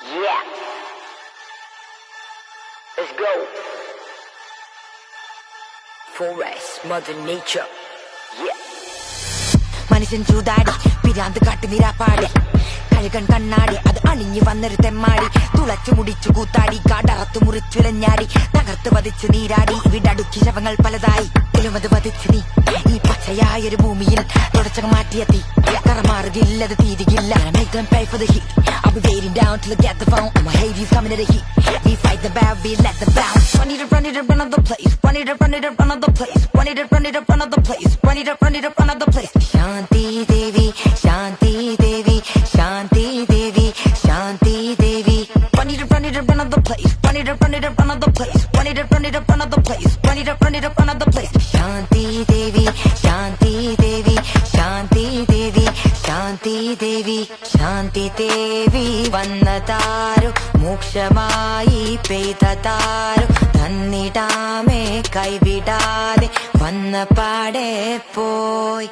Yeah. Let's go. Forest, Mother Nature. Yeah. മനുഷ്യൻ ചൂതാടി പിരാന്ത് കാട്ടി നിരാപ്പാടി കഴുകൻ കണ്ണാടി അത് അണിഞ്ഞു വന്നൊരു തെമ്മാടി തുളച്ചു മുടിച്ചു കൂത്താടി കാടറത്ത് മുറിച്ചുലഞ്ഞാടി തകർത്ത് പതിച്ച് നീരാടി വിടടുക്കി ശവങ്ങൾ പലതായി എലുമത് പതിച്ച് നീ ഈ പച്ചയായൊരു ഭൂമിയിൽ തുടച്ചക മാറ്റിയെത്തി കറമാറുകില്ലത് തീരുകില്ല. Make them pay for the heat. I'll be waiting down till I get the phone. My Hades coming to the heat. We fight the bad, we let them bounce. Run it up, run it up, run out the place. Run it up, run it up, run out the place. Run it up, run it up, run out the place. Run it up, run it up, run out the place. Shanti Devi, Shanti Devi, Shanti Devi, Shanti Devi. Run it up, run it up, run out the place. Run it up, run it up, run out the place. Run it up, run it up, run out the place. Run it up, run it up, run out the place. Shanti Devi, Shanti Devi, Shanti Devi, Shanti Devi, Shanti Devi. വന്നതാരു മോക്ഷമായി പെയ്തതാരു തന്നിടാമേ കൈവിടാതെ വന്ന പാടെ പോയി.